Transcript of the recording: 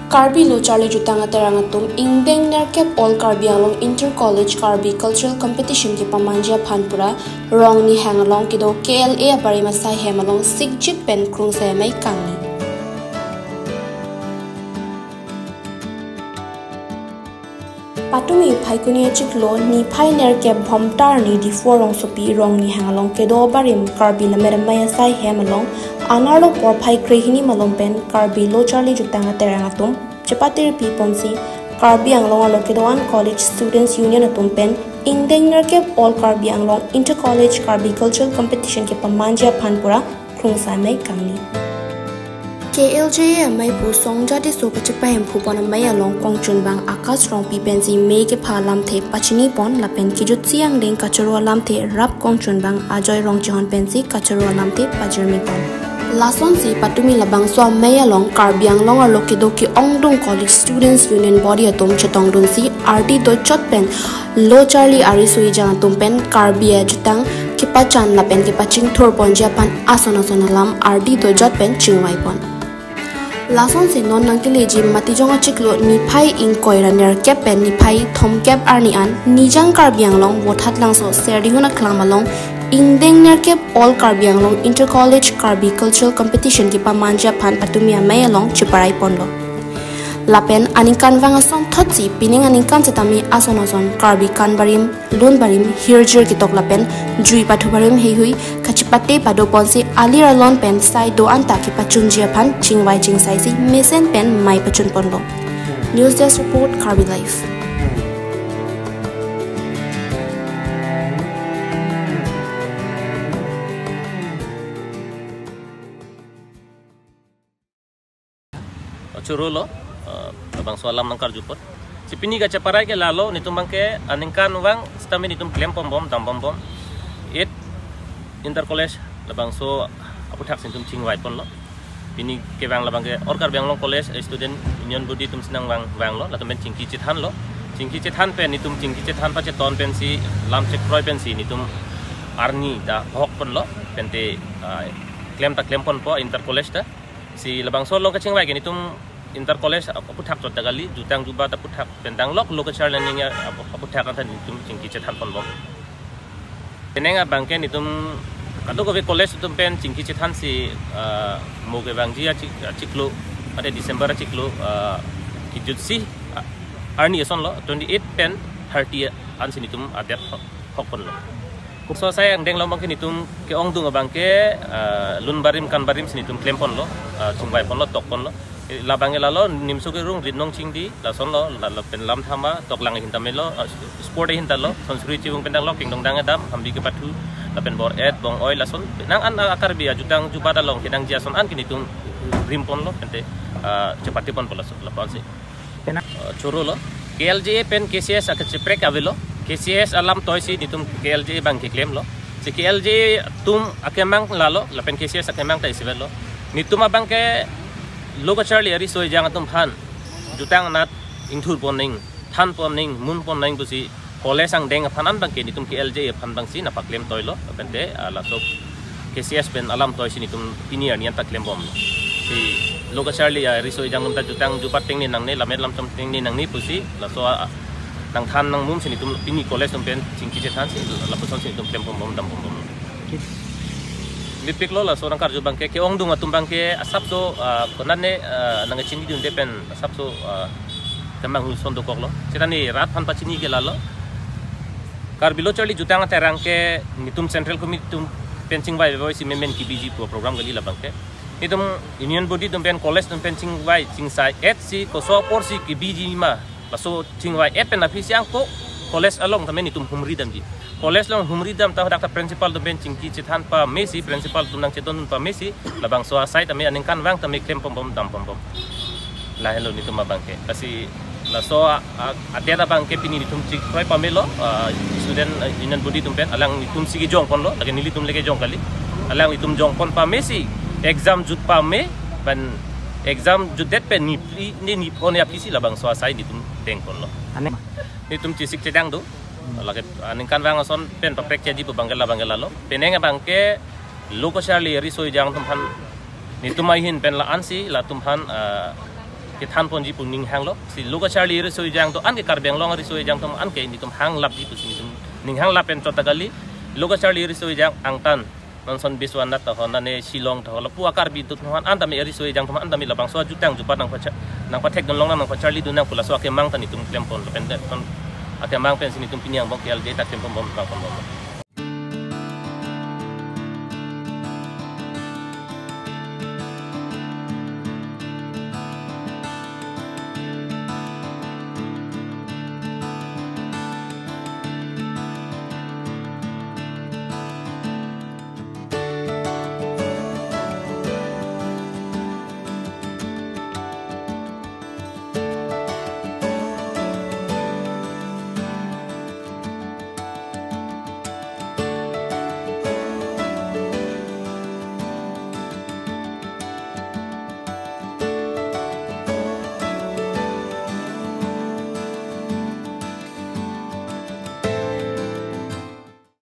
Karbi lo Charlie Jutanga Terangatum Ingdeng Nerkep All Karbi along Inter College Karbi Cultural Competition ki pamanja Phanpura Rong ni hangalong kido KLA bari masai hemalong Sigjit Pen Krung sa may kangi. Patumi phai kunia chiklo ni phai nerkep bhomtar ni di forong sopi rong ni hangalong kido barim Karbi la meramaya sai hemalong Anarlo por phai krehini malong pen Karbi lo Charlie Jutanga Terangatum Chapatir Piponsi Karbi Anglong Alokidoan College Students Union atum pen Ingdeng Nerkep All Karbi Anglong Inter College Karbi Cultural Competition ke pamanja Phanpura Krungsai mai kangni KLJ mai pu songja de so kachipahem phupon mai along kongchun bang akas rong pipensi me ke phalam the pachini pon lapen kijut siang deng kacharo lam the rap kongchun bang ajoy rong chon pensi kacharo lam the pajermi pon Lason si patumi labang so may along Karbiang long or Lokidoki Ongdong College Students Union Body atum chetong dun si RD do chot pen Lo Charlie Arisui jang atum pen Karbia jutang kipachan la pen kipaching thor pon Japan asonalam RD do jot pen chingwai pon Lason si non nangkili jim matijong chiklo ni phai in koira ner kep pen ni phai thom kep arni an nijang Karbiang long wothat lang so serdihuna klamalong Ingdeng Nerkep All Karbi Anglong Inter College Karbi Cultural Competition ki pamanja Phan Patumia may along Chiparai Pondo. Lapen aningkan vangason thotsi pining aningkan setami asonason Karbi Kanbarim Lun Barim Hirjir kitok lapen Jui Pathubarim hehui kachipate pado ponsi alir alon pen sai do anta ki pachunjia Phan chingwai chingsai si mesen pen mai pachun Pondo. News Desk Report Karbi Life. Churulo, abang soalam nangkar jupot. Si pini gacha parai ke lalo nitum bangke aningkan wang stami nitum klem pom dam bom. It Inter College labang so apu thak sintum chingwai pon lo. Pini ke wang labang ke or Karbi Anglong College student union body tum sinang wang lo latum ben chingki chithan lo. Chingki chithan pen nitum chingki chithan pa cheton pen si lam chek proi pen si nitum arni da hok pon lo pente klem pon po Inter College ta. Si labang so lo ka chingwai ke nitum Inter College apu thak chot dagali jutang juba apu thak pendang lok lokachar learning ya apu thak kan nitum chingki chethan pon bom tenenga bangke nitum kado ko college tum pen chingki chethan si moge bangji ya chiklo ade December chiklo kijut si arni son lo 28 pen 30 an sinitum adet hokon lo so saya ang deng lo bangke nitum ke ongdung bangke lun barim kan barim sinitum klempon lo chungbai pon lo tok pon lo labangnya lalo nimsu ke rung rinong cingdi la son lo la pen lam thama tok lang hinta melo sport hinta lo ସଂସ୍କୃତି wong pendang lo kingdong dang adam hambi ke patu la pen bor et bong oi la son nang an akar bia jutang juba da long kidang jason an kini tum rimpon lo pente cepati pon pola la pon si churu lo KLJ pen KCS ak cheprek avelo KCS alam toy si ditum KLJ bang ke claim lo si KLJ tum akemang lalo la pen KCS akemang ta isivelo nitum abang ke Loka Charlie Arisoi jangan tumpan jutang nat ingthur poning than poning mun poning busi kole sang deng phanan bangke nitum KLJ phan bangsi na paklem toilo pente ala sok KCS pen alam toy sini tum pinier nian tak klem bom si Loka Charlie Arisoi jangan ta jutang jupat ting ni nang ne lamet lam ting ni nang ni busi la so nang than nang mum sini tum pini kole tum pen chingki je than si la puson sini tum klem bom dam bom Lipik lo la so nang karju bangke ke ongdung atum bangke asap so konan ne nang chini dun depen asap so temang hu son do kok lo cetani rat phan pachini ke lalo Karbi lo Charlie jutang terang ke nitum central committee tum pencing bai voice memen ki bg program gali la bangke nitum union body tum pen college tum pencing bai chingsai HC ko so por si ki bg ma laso chingwai et pen afisi ang ko college along tamen nitum humri dam ji College long humri dam tahu dakta principal tu ben chingki chithan pa Messi principal tu nang cheton pa Messi labang so asai tami aningkan wang tami klem pom dam pom la hello ni tuma bangke kasi la so atia bangke pini ni tum chik proi pamelo student union body tum ben alang ni tum sigi jong pon lo lagi nili tum lege jong kali alang ni tum jong pon pa Messi exam jut pa me ban exam jut det pen ni pon ya pisi labang so asai ni tum teng pon lo ni tum chisik cedang tu lagi aningkan wang son pen papek jadi pebangkela lo penenga bangke Loka Charlie Arisoi jang tumpan ni tumai hin pen la ansi la tumpan than pon ji pun ning hang lo si loga charli ri soi jang to an ke karbeng long ri soi jang to an ke ni tum hang lap ji pu si ning hang lap en chota gali loga charli ri soi jang ang tan nonson biswan nat to hon ne silong to lo pu akar bi tut hon an tami ri soi jang to an tami labang so jutang jupat nang pathek don long nang pa charli du nang pula so ke mang tan ni tum klem pon lo pen det ake mang pen sini tum pinyang bok yal de ta klem pon bom bang pon bom